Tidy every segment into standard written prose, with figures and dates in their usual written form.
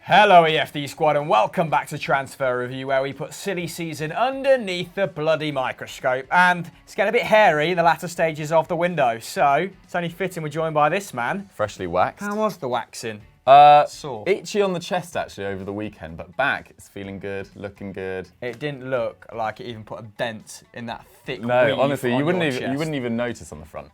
Hello EFD squad and welcome back to Transfer Review, where we put silly season underneath the bloody microscope. And it's getting a bit hairy in the latter stages of the window, so it's only fitting we're joined by this man. Freshly waxed. How was the waxing? Sore. Itchy on the chest actually over the weekend, but back it's feeling good, looking good. It didn't look like it even put a dent in that thick No, weave honestly, on you wouldn't your even notice on the front.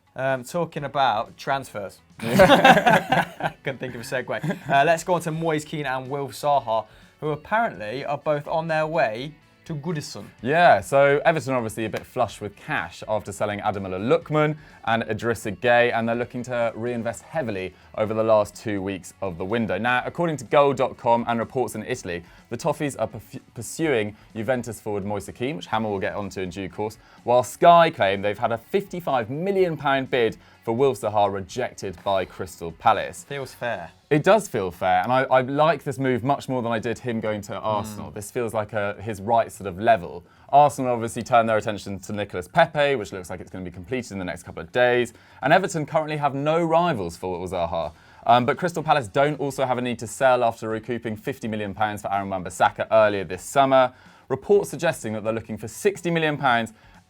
Talking about transfers. Couldn't think of a segue. Let's go on to Moise Kean and Zaha, who apparently are both on their way to Goodison. Yeah, so Everton are obviously a bit flush with cash after selling Ademola Lookman and Idrissa Gueye, and they're looking to reinvest heavily over the last 2 weeks of the window. Now, according to Goal.com and reports in Italy, the Toffees are pursuing Juventus forward Moise Kean, which Hammer will get onto in due course, while Sky claim they've had a £55 million bid for Zaha rejected by Crystal Palace. Feels fair. It does feel fair, and I like this move much more than I did him going to Arsenal. This feels like his right sort of level. Arsenal obviously turned their attention to Nicolas Pepe, which looks like it's going to be completed in the next couple of days. And Everton currently have no rivals for Zaha. But Crystal Palace don't also have a need to sell after recouping £50 million for Aaron Wan-Bissaka earlier this summer. Reports suggesting that they're looking for £60 million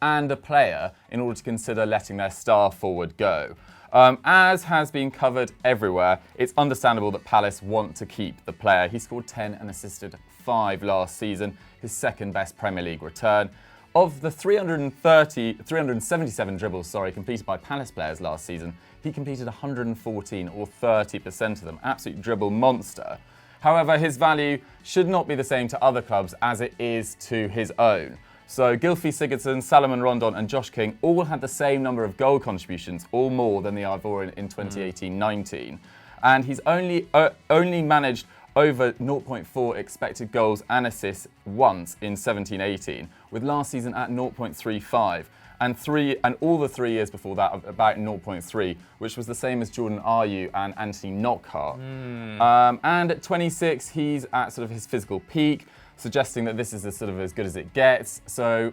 and a player in order to consider letting their star forward go. As has been covered everywhere, it's understandable that Palace want to keep the player. He scored 10 and assisted 5 last season, his second best Premier League return. Of the 377 dribbles completed by Palace players last season, he completed 114 or 30% of them. Absolute dribble monster. However, his value should not be the same to other clubs as it is to his own. So Gylfi Sigurdsson, Salomon Rondon and Josh King all had the same number of goal contributions, all more than the Ivorian in 2018-19. And he's only managed over 0.4 expected goals and assists once in 17-18, with last season at 0.35. And all the 3 years before that about 0.3, which was the same as Jordan Ayew and Anthony Knockaert. And at 26, he's at sort of his physical peak, suggesting that this is as good as it gets. So,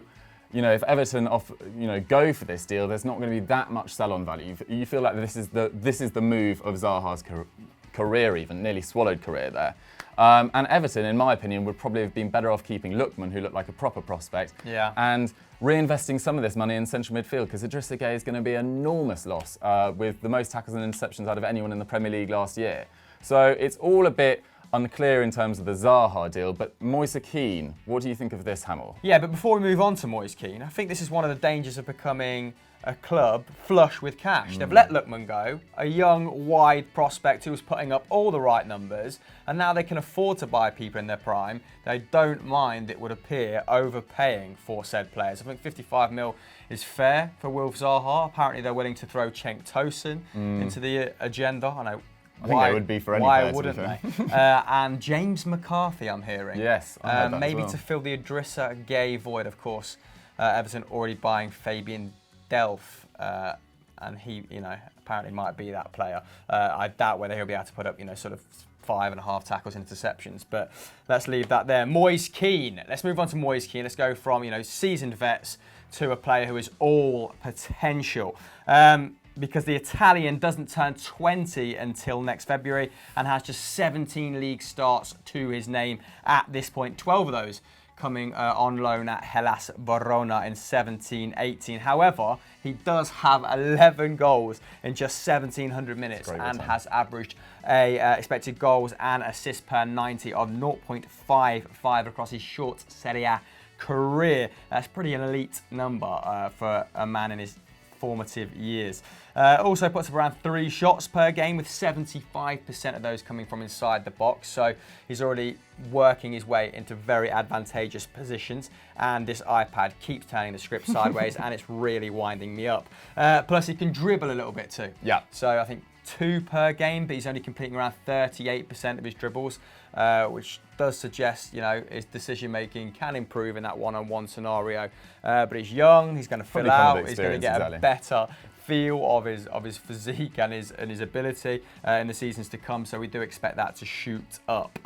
if Everton go for this deal, there's not going to be that much sell-on value. You feel like this is the move of Zaha's career, even nearly swallowed career there. And Everton, in my opinion, would probably have been better off keeping Lookman, who looked like a proper prospect, and reinvesting some of this money in central midfield, because Idrissa Gueye is going to be an enormous loss, with the most tackles and interceptions out of anyone in the Premier League last year. So it's all a bit unclear in terms of the Zaha deal, but Moise Kean, what do you think of this, Hamill? Yeah, but before we move on to Moise Kean, I think this is one of the dangers of becoming a club flush with cash. They've let Lookman go, a young, wide prospect who was putting up all the right numbers, and now they can afford to buy people in their prime. They don't mind, it would appear, overpaying for said players. I think 55 mil is fair for Zaha. Apparently they're willing to throw Cenk Tosun into the agenda. I think they would be for any why player, wouldn't they? And James McCarthy, I'm hearing. Yes, I heard that maybe as well. to fill the Idrissa Gueye void, of course. Everton already buying Fabian Delph, and he, apparently might be that player. I doubt whether he'll be able to put up, 5.5 tackles and interceptions, but let's leave that there. Moise Kean. Let's move on to Moise Kean. Let's go from, seasoned vets to a player who is all potential. Because the Italian doesn't turn 20 until next February and has just 17 league starts to his name at this point. 12 of those coming on loan at Hellas Verona in 17-18. However, he does have 11 goals in just 1,700 minutes and has averaged a expected goals and assists per 90 of 0.55 across his short Serie A career. That's pretty an elite number for a man in his formative years. Also puts up around 3 shots per game, with 75% of those coming from inside the box. So he's already working his way into very advantageous positions. And this iPad keeps turning the script sideways and it's really winding me up. Plus he can dribble a little bit too. Yeah. So I think 2 per game, but he's only completing around 38% of his dribbles, which does suggest, his decision making can improve in that one-on-one scenario. But he's young, he's going to fill out, he's going to get a better feel of his physique and his ability in the seasons to come. So we do expect that to shoot up.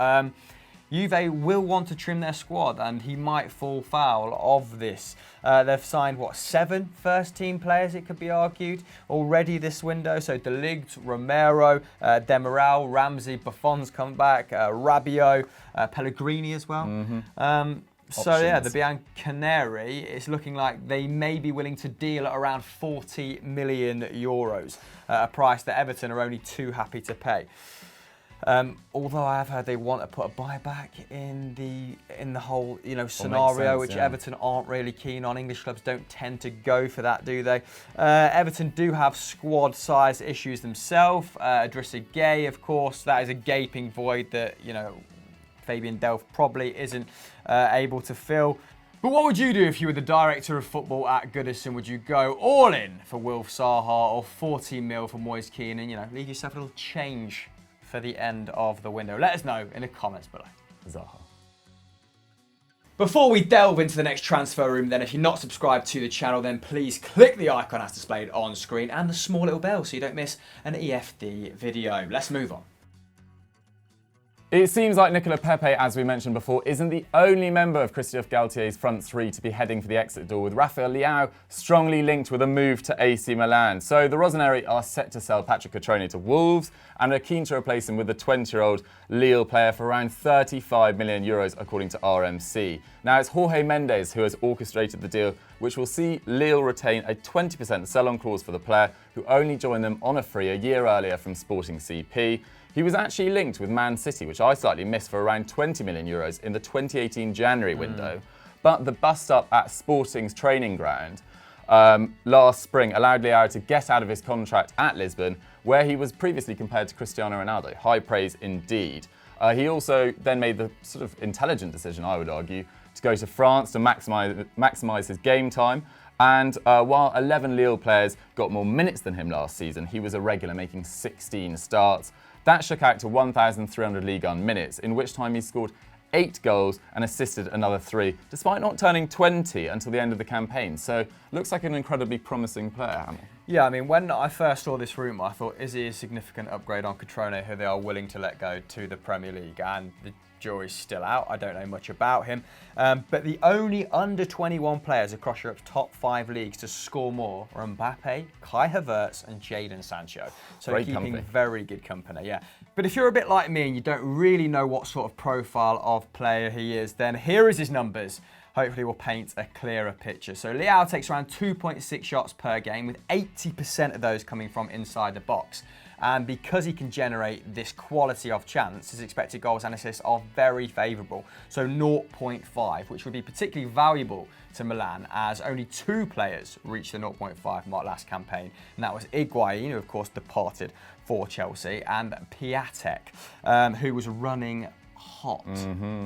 Juve will want to trim their squad, and he might fall foul of this. They've signed, 7 first-team players, it could be argued, already this window. So De Ligt, Romero, Demiral, Ramsey, Buffon's come back, Rabiot, Pellegrini as well. So yeah, the Bianconeri, it's looking like they may be willing to deal at around 40 million euros, a price that Everton are only too happy to pay. Although I have heard they want to put a buyback in the whole scenario, which Everton aren't really keen on. English clubs don't tend to go for that, do they? Everton do have squad size issues themselves. Idrissa Gueye, of course, that is a gaping void that Fabian Delph probably isn't able to fill. But what would you do if you were the director of football at Goodison? Would you go all in for Wilf Zaha or 40 mil for Moise Kean and leave yourself a little change for the end of the window? Let us know in the comments below. Zaha. Before we delve into the next transfer room, then, if you're not subscribed to the channel, then please click the icon as displayed on screen and the small little bell so you don't miss an EFD video. Let's move on. It seems like Nicolas Pepe, as we mentioned before, isn't the only member of Christophe Galtier's front three to be heading for the exit door, with Rafael Leao strongly linked with a move to AC Milan. So the Rossoneri are set to sell Patrick Cutrone to Wolves and are keen to replace him with the 20-year-old Lille player for around 35 million euros, according to RMC. Now, it's Jorge Mendes who has orchestrated the deal, which will see Lille retain a 20% sell-on clause for the player, who only joined them on a free a year earlier from Sporting CP. He was actually linked with Man City, which I slightly missed, for around 20 million euros in the 2018 January window. But the bust-up at Sporting's training ground last spring allowed Leao to get out of his contract at Lisbon, where he was previously compared to Cristiano Ronaldo. High praise indeed. He also then made the sort of intelligent decision, I would argue, to go to France to maximise his game time. And while 11 Lille players got more minutes than him last season, he was a regular, making 16 starts. That shook out to 1,300 Ligue 1 minutes, in which time he scored 8 goals and assisted another 3, despite not turning 20 until the end of the campaign. So, looks like an incredibly promising player, Hamill. Yeah, I mean, when I first saw this rumour, I thought, is he a significant upgrade on Cutrone, who they are willing to let go to the Premier League? And the jury's still out. I don't know much about him. But the only under-21 players across Europe's top 5 leagues to score more are Mbappe, Kai Havertz and Jadon Sancho. So Great keeping company. very good company, yeah. But if you're a bit like me and you don't really know what sort of profile of player he is, then here is his numbers. Hopefully we'll paint a clearer picture. So Leao takes around 2.6 shots per game, with 80% of those coming from inside the box. And because he can generate this quality of chance, his expected goals and assists are very favourable. So 0.5, which would be particularly valuable to Milan, as only 2 players reached the 0.5 mark last campaign. And that was Higuain, who of course departed for Chelsea, and Piatek, who was running hot.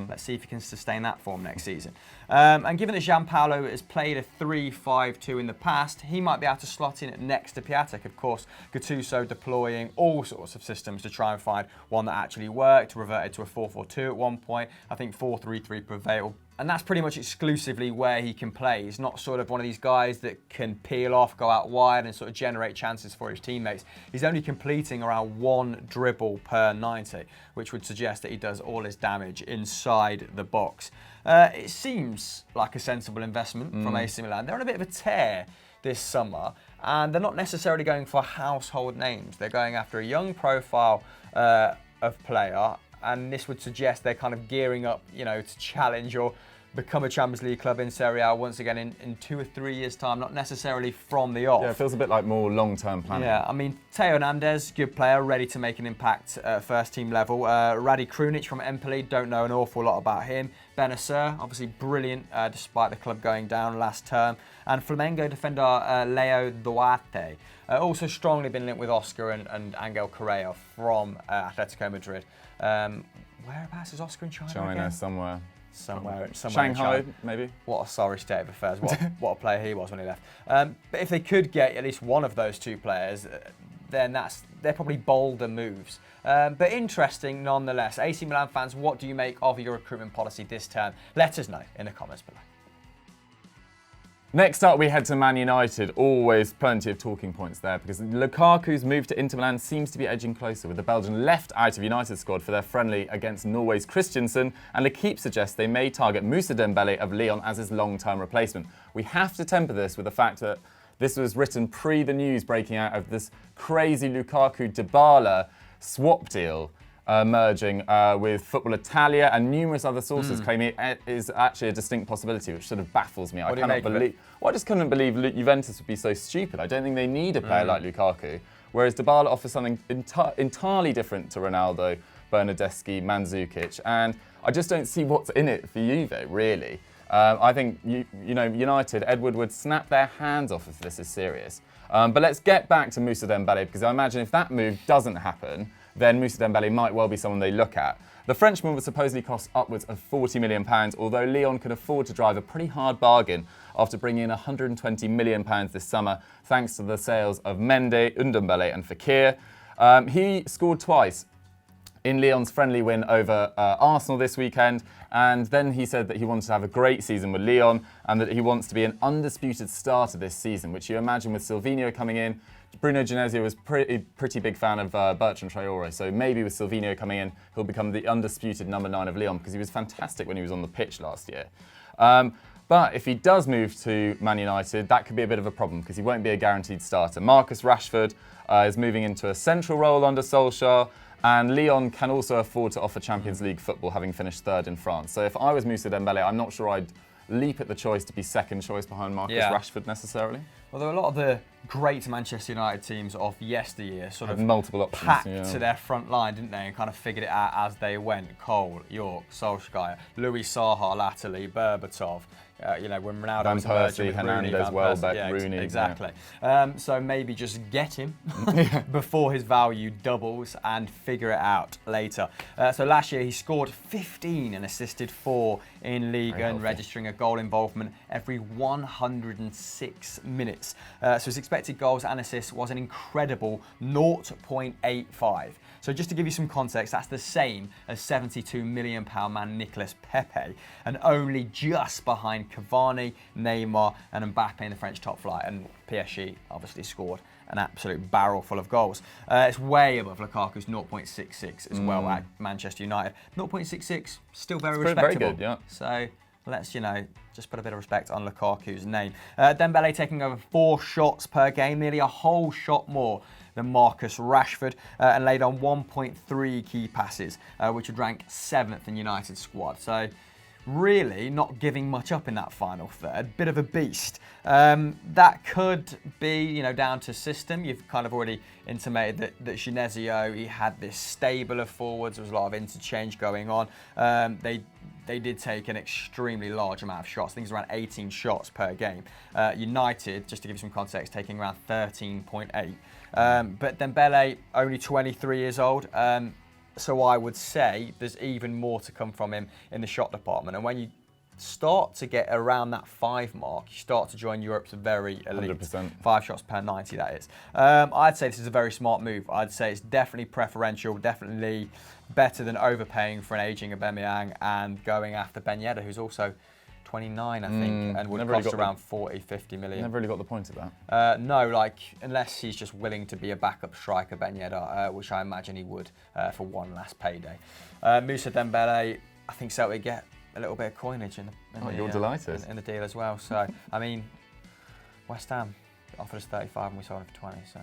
Let's see if he can sustain that form next season. And given that Gianpaolo has played a 3-5-2 in the past, he might be able to slot in next to Piatek. Of course, Gattuso deploying all sorts of systems to try and find one that actually worked, reverted to a 4-4-2 at one point. I think 4-3-3 prevailed. And that's pretty much exclusively where he can play. He's not sort of one of these guys that can peel off, go out wide and sort of generate chances for his teammates. He's only completing around 1 dribble per 90, which would suggest that he does all his damage inside the box. It seems like a sensible investment from AC Milan. They're on a bit of a tear this summer, and they're not necessarily going for household names. They're going after a young profile of player, and this would suggest they're kind of gearing up, to challenge or become a Champions League club in Serie A once again in 2 or 3 years' time, not necessarily from the off. Yeah, it feels a bit like more long-term planning. Yeah, I mean, Theo Hernandez, good player, ready to make an impact at first-team level. Radi Krunic from Empoli, don't know an awful lot about him. Bennacer, obviously brilliant despite the club going down last term. And Flamengo defender Leo Duarte, also strongly been linked with Oscar and Angel Correa from Atletico Madrid. Whereabouts is Oscar in China again? Somewhere Shanghai, in China. maybe. What a sorry state of affairs. What a player he was when he left. But if they could get at least one of those 2 players, then they're probably bolder moves. But interesting nonetheless. AC Milan fans, what do you make of your recruitment policy this term? Let us know in the comments below. Next up, we head to Man United. Always plenty of talking points there because Lukaku's move to Inter Milan seems to be edging closer, with the Belgian left out of United's squad for their friendly against Norway's Christiansen, and L'Equipe suggests they may target Moussa Dembele of Lyon as his long-term replacement. We have to temper this with the fact that this was written pre the news breaking out of this crazy Lukaku-Dybala swap deal merging with Football Italia and numerous other sources claiming it is actually a distinct possibility, which sort of baffles me. I just couldn't believe Juventus would be so stupid. I don't think they need a player like Lukaku, whereas Dybala offers something entirely different to Ronaldo, Bernardeschi, Mandzukic, and I just don't see what's in it for Juve, really. I think United, Edward would snap their hands off if this is serious. But let's get back to Moussa Dembele, because I imagine if that move doesn't happen, then Moussa Dembele might well be someone they look at. The Frenchman would supposedly cost upwards of £40 million, although Lyon could afford to drive a pretty hard bargain after bringing in £120 million this summer, thanks to the sales of Mendy, Ndombele and Fekir. He scored twice in Lyon's friendly win over Arsenal this weekend, and then he said that he wanted to have a great season with Lyon and that he wants to be an undisputed starter this season, which you imagine with Silvinho coming in. Bruno Genesio was pretty big fan of Bertrand Traore, so maybe with Silvinho coming in, he'll become the undisputed number 9 of Lyon, because he was fantastic when he was on the pitch last year. But if he does move to Man United, that could be a bit of a problem, because he won't be a guaranteed starter. Marcus Rashford is moving into a central role under Solskjaer, and Lyon can also afford to offer Champions League football, having finished 3rd in France. So if I was Moussa Dembele, I'm not sure I'd leap at the choice to be second choice behind Marcus Rashford necessarily. Well, there were a lot of the great Manchester United teams of yesteryear sort of multiple options, packed to their front line, didn't they, and kind of figured it out as they went. Cole, York, Solskjaer, Louis Saha latterly, Berbatov. When Ronaldo was emerging with Hernandez, Welbeck, Rooney. Exactly. So maybe just get him before his value doubles and figure it out later. So last year he scored 15 and assisted 4 in League and registering a goal involvement every 106 minutes. So his expected goals and assists was an incredible 0.85. So just to give you some context, that's the same as £72 million man Nicolas Pepe, and only just behind Cavani, Neymar and Mbappe in the French top flight. And PSG obviously scored an absolute barrel full of goals. It's way above Lukaku's 0.66 as well at Manchester United. 0.66, still very respectable. Very good, yeah. So let's, just put a bit of respect on Lukaku's name. Dembele taking over 4 shots per game, nearly a whole shot more than Marcus Rashford, and laid on 1.3 key passes, which would rank 7th in United's squad. So really not giving much up in that final third. Bit of a beast. That could be, down to system. You've kind of already intimated that Genesio, he had this stable of forwards. There was a lot of interchange going on. They did take an extremely large amount of shots. I think it's around 18 shots per game. United, just to give you some context, taking around 13.8. But Dembele, only 23 years old. So I would say there's even more to come from him in the shot department. And when you start to get around that 5 mark, you start to join Europe's very elite. 100%. 5 shots per 90, that is. I'd say this is a very smart move. I'd say it's definitely preferential, definitely better than overpaying for an ageing Aubameyang and going after Ben Yedder, who's also 29, I think, and would cost around 40, 50 million. Never really got the point of that. No, unless he's just willing to be a backup striker, Ben Yedder, which I imagine he would for one last payday. Moussa Dembele, I think Celtic get a little bit of coinage in you're delighted. In the deal as well. So, West Ham offered us 35 and we sold him for 20, so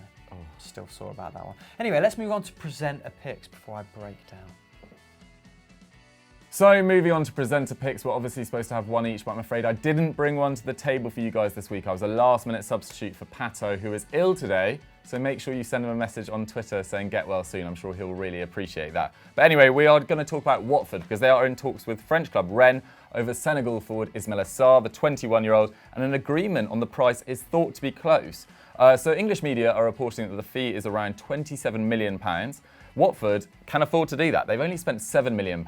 still sore about that one. Anyway, let's move on to presenter picks before I break down. So moving on to presenter picks, we're obviously supposed to have one each, but I'm afraid I didn't bring one to the table for you guys this week. I was a last-minute substitute for Pato, who is ill today. So make sure you send him a message on Twitter saying get well soon. I'm sure he'll really appreciate that. But anyway, we are going to talk about Watford because they are in talks with French club Rennes over Senegal forward Ismaila Sarr, the 21-year-old, and an agreement on the price is thought to be close. So English media are reporting that the fee is around £27 million. Watford can afford to do that. They've only spent £7 million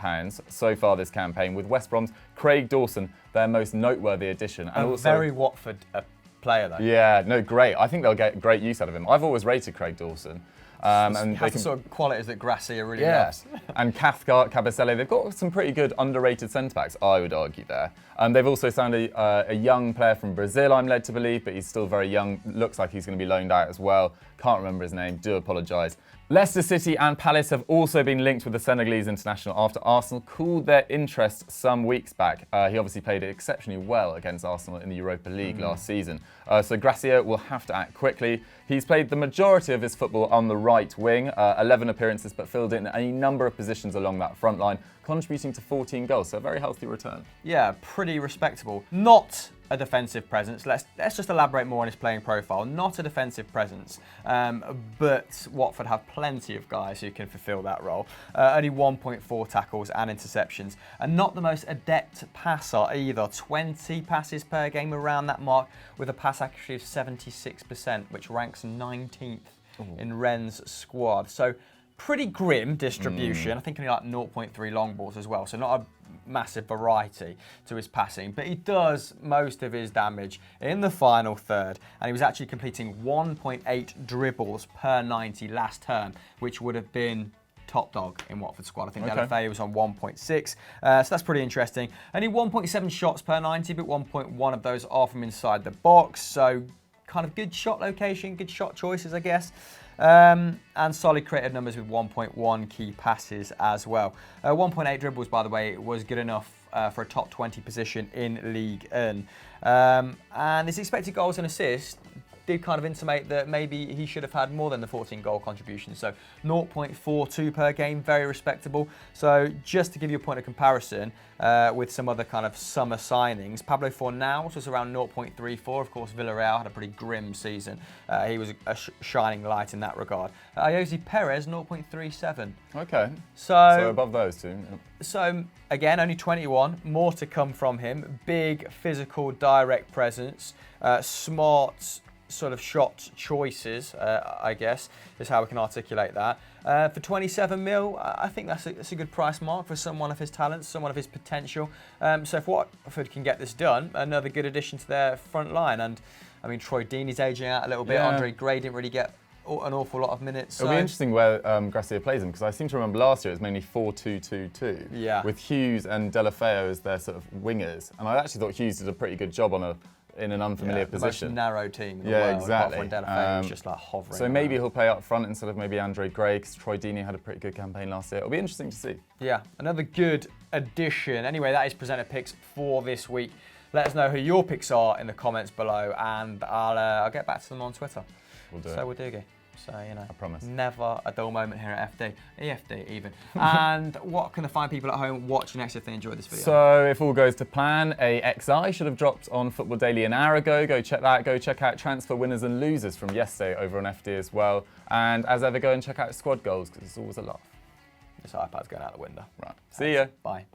so far this campaign, with West Brom's Craig Dawson their most noteworthy addition. And also very Watford player, though. Yeah, no, great. I think they'll get great use out of him. I've always rated Craig Dawson. And they can sort of qualities that Gracia really loves. And Cathcart, Cabasele, they've got some pretty good underrated centre-backs, I would argue there. They've also signed a young player from Brazil, I'm led to believe, but he's still very young. Looks like he's going to be loaned out as well. Can't remember his name, do apologise. Leicester City and Palace have also been linked with the Senegalese international after Arsenal cooled their interest some weeks back. He obviously played exceptionally well against Arsenal in the Europa League last season. So Gracia will have to act quickly. He's played the majority of his football on the right wing, 11 appearances, but filled in a number of positions along that front line, contributing to 14 goals. So a very healthy return. Yeah, pretty respectable. Not a defensive presence. Let's just elaborate more on his playing profile. Not a defensive presence, but Watford have plenty of guys who can fulfil that role. Only 1.4 tackles and interceptions, and not the most adept passer either. 20 passes per game, around that mark, with a pass accuracy of 76%, which ranks 19th in Rennes' squad. So pretty grim distribution. I think only like 0.3 long balls as well. So not a massive variety to his passing, but he does most of his damage in the final third, and he was actually completing 1.8 dribbles per 90 last term, which would have been top dog in Watford's squad. I think LFA was on 1.6, so that's pretty interesting. Only 1.7 shots per 90, but 1.1 of those are from inside the box, so kind of good shot location, good shot choices, I guess. And solid creative numbers with 1.1 key passes as well. 1.8 dribbles, by the way, was good enough for a top 20 position in League 1. And his expected goals and assists did kind of intimate that maybe he should have had more than the 14 goal contribution. So 0.42 per game, very respectable. So just to give you a point of comparison with some other kind of summer signings, Pablo Fornals was around 0.34. Of course, Villarreal had a pretty grim season. He was a shining light in that regard. Ayoze Perez, 0.37. Okay. So above those two. So again, only 21. More to come from him. Big, physical, direct presence. Smart sort of shot choices, I guess, is how we can articulate that. For 27 mil, I think that's a good price mark for someone of his talents, someone of his potential. So if Watford can get this done, another good addition to their front line. And I mean, Troy Deeney's aging out a little bit. Andre Gray didn't really get an awful lot of minutes. It'll be interesting where Gracia plays him, because I seem to remember last year it was mainly 4-2-2-2, with Hughes and Delafeu as their sort of wingers. And I actually thought Hughes did a pretty good job in an unfamiliar position. The most narrow team in the world. Exactly. Apart from Delafeu, was just like hovering. So maybe he'll play up front instead of maybe Andre Gray, because Troy Deeney had a pretty good campaign last year. It'll be interesting to see. Yeah, another good addition. Anyway, that is presenter picks for this week. Let us know who your picks are in the comments below, and I'll get back to them on Twitter. We'll do it. So we'll do it. So, you know, I promise. Never a dull moment here at FD, EFD even. And what can the fine people at home watch next if they enjoyed this video? So if all goes to plan, a XI should have dropped on Football Daily an hour ago. Go check that. Go check out transfer winners and losers from yesterday over on FD as well. And as ever, go and check out squad goals, because it's always a laugh. This iPad's going out the window. Right. See ya. Bye.